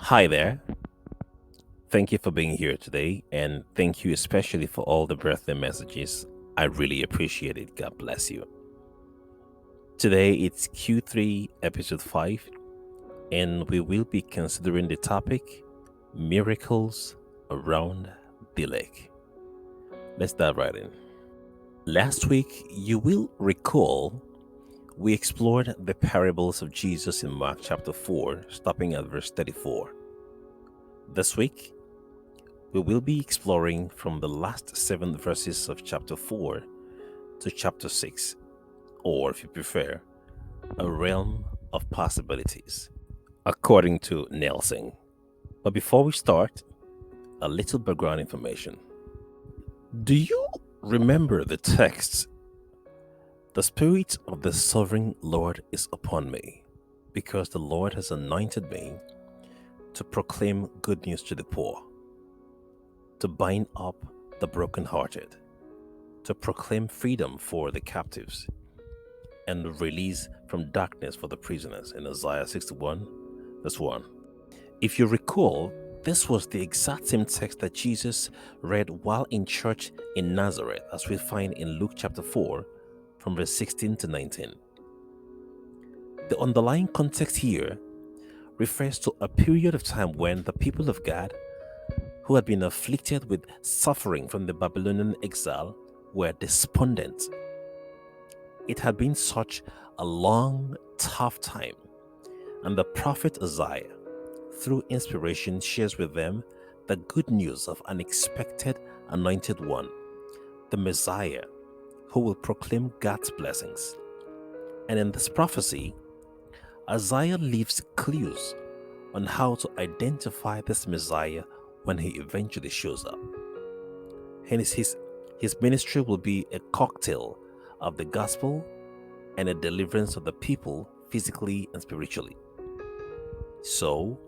Hi there. Thank you for being here today, and thank you especially for all the birthday messages. I really appreciate it. God bless you. Today it's Q3 episode 5, and we will be considering the topic miracles around the lake. Let's dive right in. Last week, you will recall we explored the parables of Jesus in Mark chapter 4, stopping at verse 34. This week, we will be exploring from the last 7 verses of chapter 4 to chapter 6, or if you prefer, a realm of possibilities, according to Nelson. But before we start, a little background information. Do you remember the text? The Spirit of the Sovereign Lord is upon me, because the Lord has anointed me to proclaim good news to the poor, to bind up the brokenhearted, to proclaim freedom for the captives, and release from darkness for the prisoners in Isaiah 61, verse 1. If you recall, this was the exact same text that Jesus read while in church in Nazareth, as we find in Luke chapter 4, from verse 16 to 19. The underlying context here refers to a period of time when the people of God, who had been afflicted with suffering from the Babylonian exile, were despondent. It had been such a long, tough time, and the prophet Isaiah, through inspiration, shares with them the good news of an expected anointed one, the Messiah, who will proclaim God's blessings. And in this prophecy, Isaiah leaves clues on how to identify this Messiah when he eventually shows up. Hence, his ministry will be a cocktail of the gospel and a deliverance of the people physically and spiritually. So,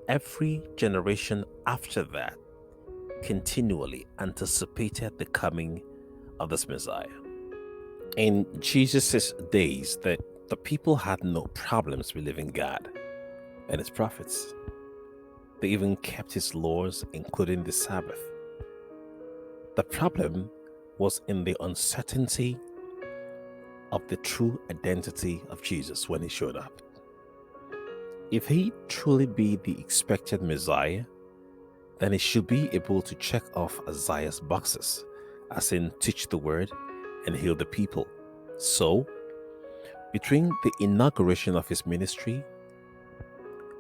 every generation after that continually anticipated the coming of this Messiah. In Jesus' days, the people had no problems believing God and his prophets. They even kept his laws, including the Sabbath. The problem was in the uncertainty of the true identity of Jesus when he showed up. If he truly be the expected Messiah, then he should be able to check off Isaiah's boxes, as in teach the word and heal the people. So, between the inauguration of his ministry,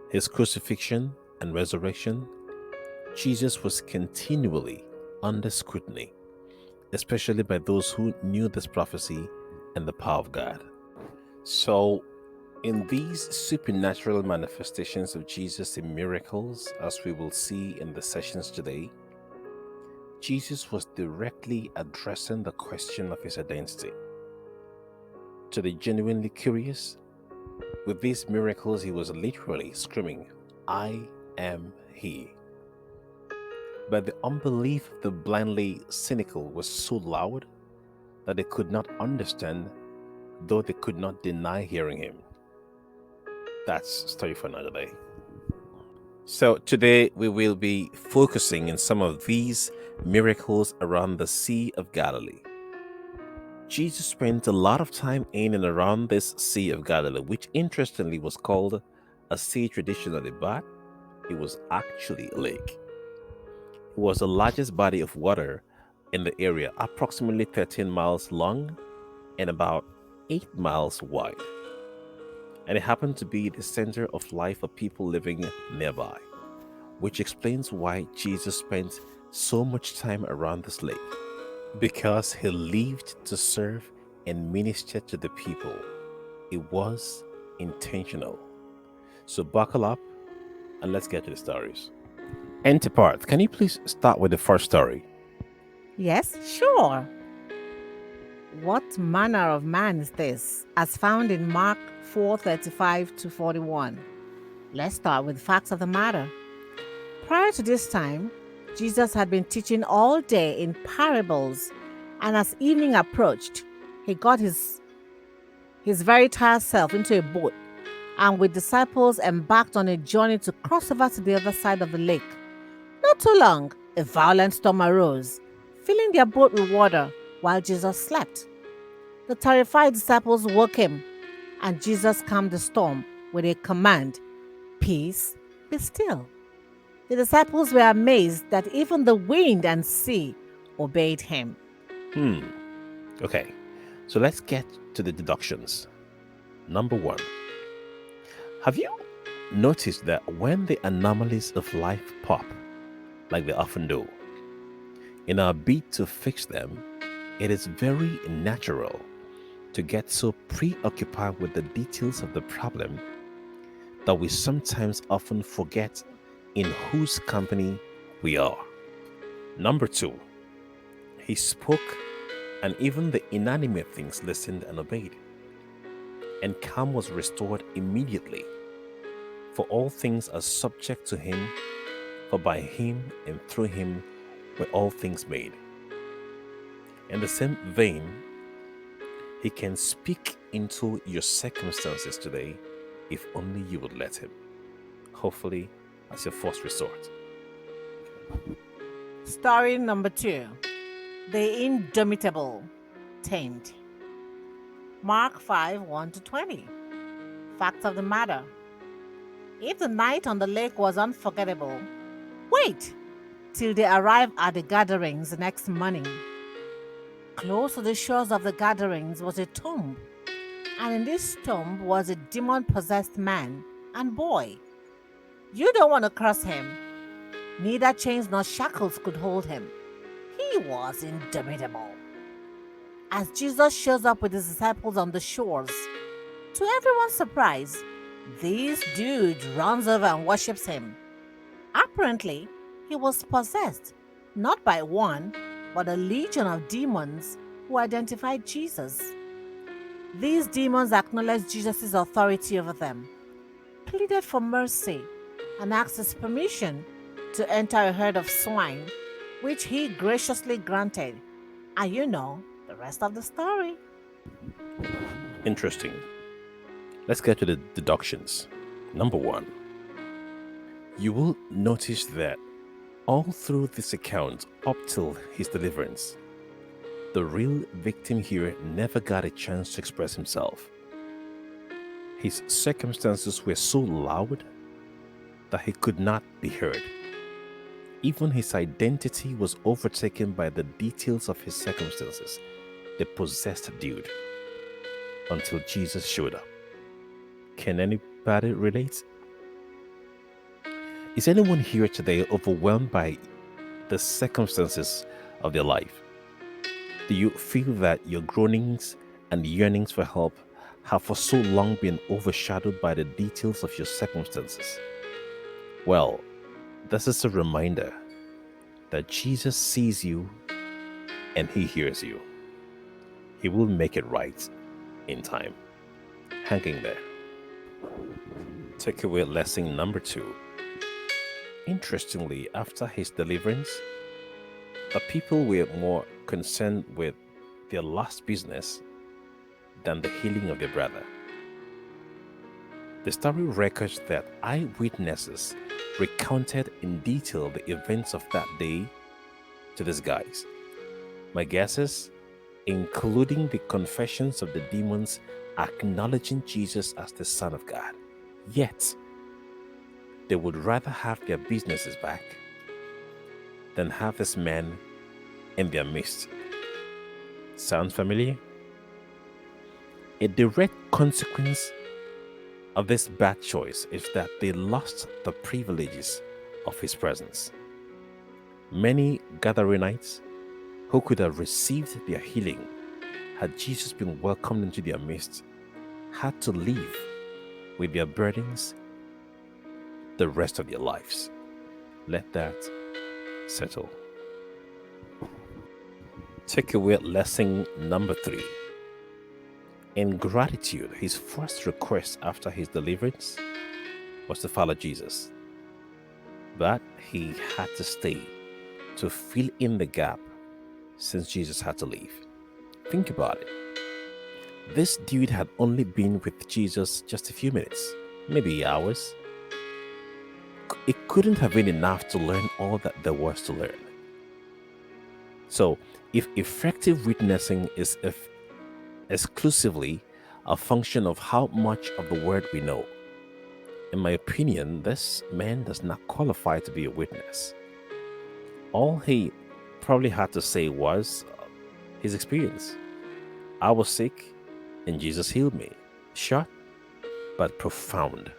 his crucifixion and resurrection, Jesus was continually under scrutiny, especially by those who knew this prophecy and the power of God. So, in these supernatural manifestations of Jesus in miracles, as we will see in the sessions today, Jesus was directly addressing the question of his identity. To the genuinely curious, with these miracles, he was literally screaming, "I am he." But the unbelief of the blindly cynical was so loud that they could not understand, though they could not deny hearing him. That's a story for another day. So today we will be focusing on some of these miracles around the Sea of Galilee. Jesus spent a lot of time in and around this Sea of Galilee, which interestingly was called a sea traditionally, but it was actually a lake. It was the largest body of water in the area, approximately 13 miles long and about 8 miles wide. And it happened to be the center of life for people living nearby, which explains why Jesus spent so much time around this lake. Because he lived to serve and minister to the people. It was intentional. So buckle up and let's get to the stories. Antipart, can you please start with the first story? Yes, sure. What manner of man is this, as found in Mark 4:35 to 41? Let's start with facts of the matter. Prior to this time, Jesus had been teaching all day in parables, and as evening approached, he got his very tired self into a boat and with disciples embarked on a journey to cross over to the other side of the lake. Not too long, a violent storm arose, filling their boat with water while Jesus slept. The terrified disciples woke him, and Jesus calmed the storm with a command: "Peace, be still." The disciples were amazed that even the wind and sea obeyed him. Hmm. Okay. So let's get to the deductions. Number one, have you noticed that when the anomalies of life pop, like they often do, in our bid to fix them, it is very natural to get so preoccupied with the details of the problem that we sometimes often forget in whose company we are. Number two, he spoke, and even the inanimate things listened and obeyed, and calm was restored immediately. For all things are subject to him, for by him and through him were all things made. In the same vein, he can speak into your circumstances today if only you would let him. Hopefully, as your first resort. Story number 2: The Indomitable Tamed. Mark 5 1 to 20. Fact of the matter: if the night on the lake was unforgettable, wait till they arrive at the gatherings the next morning. Close to the shores of the gatherings was a tomb, and in this tomb was a demon possessed man and boy. You don't want to cross him. Neither chains nor shackles could hold him. He was indomitable. As Jesus shows up with his disciples on the shores, to everyone's surprise, this dude runs over and worships him. Apparently, he was possessed, not by one, but a legion of demons who identified Jesus. These demons acknowledged Jesus' authority over them, pleaded for mercy, and asked his permission to enter a herd of swine, which he graciously granted. And you know the rest of the story. Interesting. Let's get to the deductions. Number one, you will notice that all through this account, up till his deliverance, the real victim here never got a chance to express himself. His circumstances were so loud that he could not be heard. Even his identity was overtaken by the details of his circumstances, the possessed dude, until Jesus showed up. Can anybody relate? Is anyone here today overwhelmed by the circumstances of their life? Do you feel that your groanings and yearnings for help have for so long been overshadowed by the details of your circumstances? Well, this is a reminder that Jesus sees you and he hears you. He will make it right in time. Hang in there. Takeaway lesson number 2. Interestingly, after his deliverance, the people were more concerned with their last business than the healing of their brother. The story records that eyewitnesses recounted in detail the events of that day to these guys. My guesses, including the confessions of the demons acknowledging Jesus as the Son of God. Yet, they would rather have their businesses back than have this man in their midst. Sounds familiar? A direct consequence of this bad choice is that they lost the privileges of his presence. Many gatherinites who could have received their healing had Jesus been welcomed into their midst had to leave with their burdens the rest of their lives. Let that settle. Takeaway lesson number 3. In gratitude, his first request after his deliverance was to follow Jesus. But he had to stay to fill in the gap since Jesus had to leave. Think about it. This dude had only been with Jesus just a few minutes, maybe hours. It couldn't have been enough to learn all that there was to learn. So, if effective witnessing is exclusively a function of how much of the word we know, in my opinion, this man does not qualify to be a witness. All he probably had to say was his experience. I was sick and Jesus healed me. Short but profound.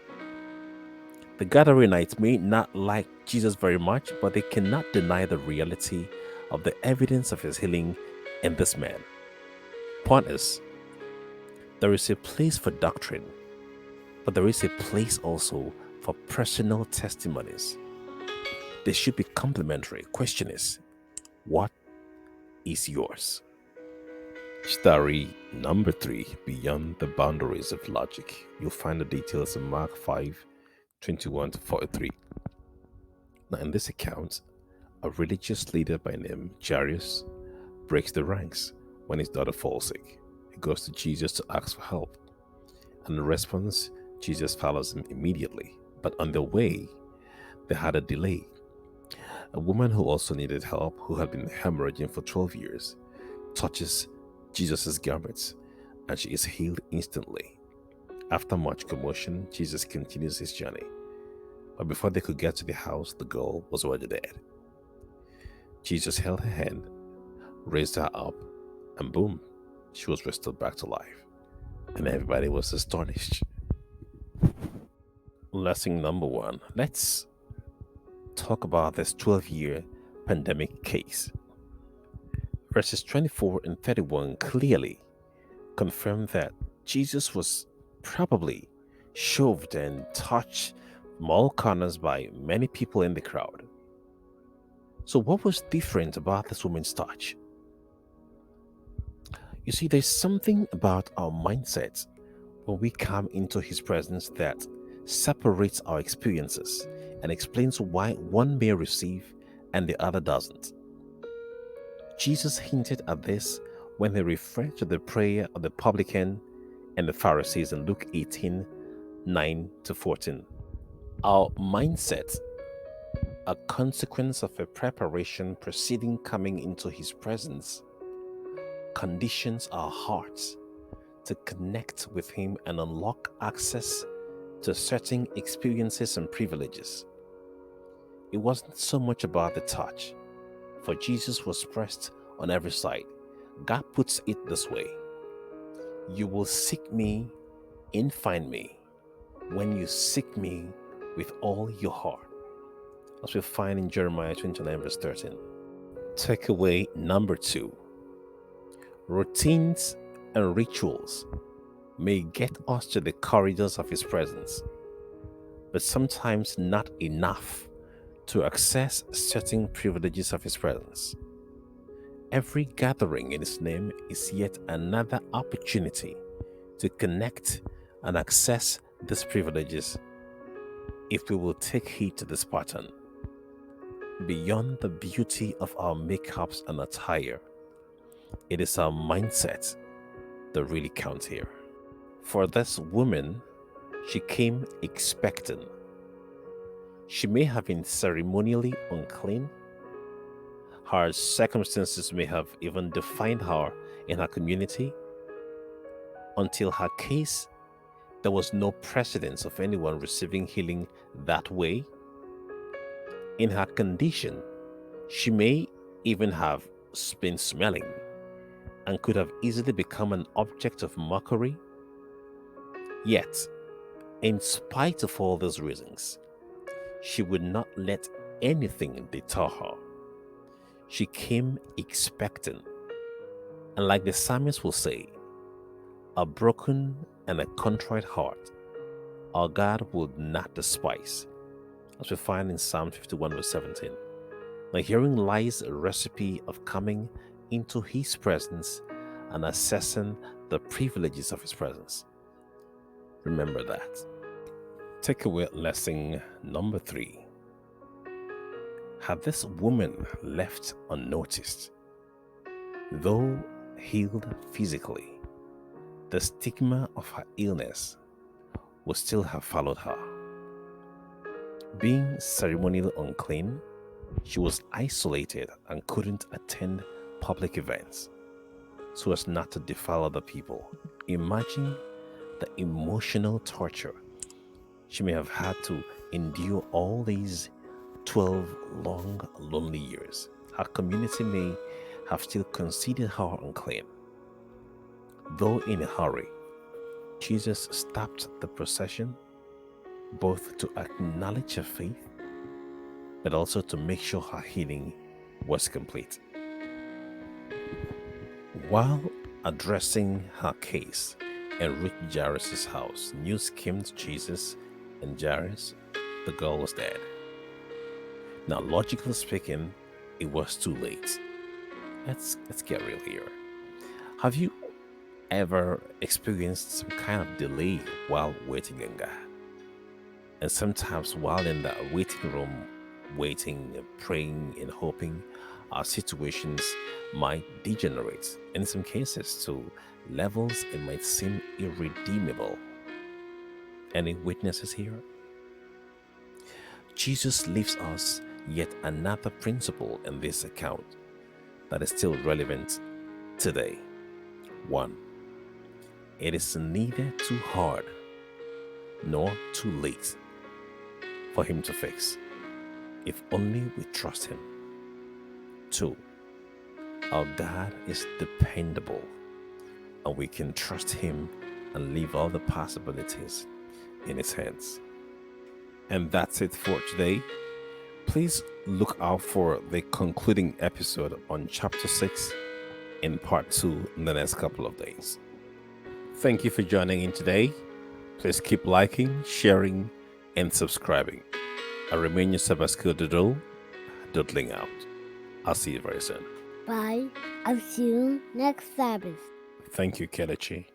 The Gadarenites may not like Jesus very much, but they cannot deny the reality of the evidence of his healing in this man. Point is, there is a place for doctrine, but there is a place also for personal testimonies. They should be complementary. Question is, what is yours? Story number 3, Beyond the Boundaries of Logic. You'll find the details in Mark 5:21 to 43. Now, in this account, a religious leader by name Jairus breaks the ranks when his daughter falls sick. He goes to Jesus to ask for help. And in response, Jesus follows him immediately. But on their way, they had a delay. A woman who also needed help, who had been hemorrhaging for 12 years, touches Jesus' garments and she is healed instantly. After much commotion, Jesus continues his journey. But before they could get to the house, the girl was already dead. Jesus held her hand, raised her up, and boom, she was restored back to life. And everybody was astonished. Lesson number 1. Let's talk about this 12-year pandemic case. Verses 24 and 31 clearly confirm that Jesus was probably shoved and touched from all corners by many people in the crowd. So, what was different about this woman's touch? You see, there's something about our mindset when we come into His presence that separates our experiences and explains why one may receive and the other doesn't. Jesus hinted at this when he referred to the prayer of the publican and the Pharisees in Luke 18:9 to 14. Our mindset, a consequence of a preparation preceding coming into His presence, conditions our hearts to connect with Him and unlock access to certain experiences and privileges. It wasn't so much about the touch, for Jesus was pressed on every side. God puts it this way: you will seek me and find me when you seek me with all your heart, as we find in Jeremiah 29, verse 13. Takeaway number 2: routines and rituals may get us to the corridors of His presence, but sometimes not enough to access certain privileges of His presence. Every gathering in His name is yet another opportunity to connect and access these privileges if we will take heed to this pattern. Beyond the beauty of our makeups and attire, it is our mindset that really counts here. For this woman, she came expecting. She may have been ceremonially unclean. Her circumstances may have even defined her in her community. Until her case, there was no precedence of anyone receiving healing that way. In her condition, she may even have been smelling and could have easily become an object of mockery. Yet, in spite of all those reasons, she would not let anything deter her. She came expecting. And like the psalmist will say, a broken and a contrite heart our God would not despise, as we find in Psalm 51, verse 17. Now, herein lies a recipe of coming into His presence and assessing the privileges of His presence. Remember that. Takeaway lesson number 3. Had this woman left unnoticed, though healed physically, the stigma of her illness would still have followed her. Being ceremonially unclean, she was isolated and couldn't attend public events so as not to defile other people. Imagine the emotional torture she may have had to endure all these 12 long, lonely years. Her community may have still considered her unclean. Though in a hurry, Jesus stopped the procession both to acknowledge her faith but also to make sure her healing was complete. While addressing her case and reached Jairus' house, news came to Jesus and Jairus, the girl was dead. Now, logically speaking, it was too late. Let's get real here. Have you ever experienced some kind of delay while waiting on God? And sometimes while in the waiting room, waiting, praying, and hoping, our situations might degenerate, in some cases to levels it might seem irredeemable. Any witnesses here? Jesus leaves us yet another principle in this account that is still relevant today. 1. It is neither too hard nor too late for Him to fix, if only we trust Him. 2. Our God is dependable, and we can trust Him and leave all the possibilities in His hands. And that's it for today. Please look out for the concluding episode on Chapter 6 in Part 2 in the next couple of days. Thank you for joining in today. Please keep liking, sharing, and subscribing. I remain your Sabasco Doodle, doodling out. I'll see you very soon. Bye. I'll see you next Sabbath. Thank you, Kelechi.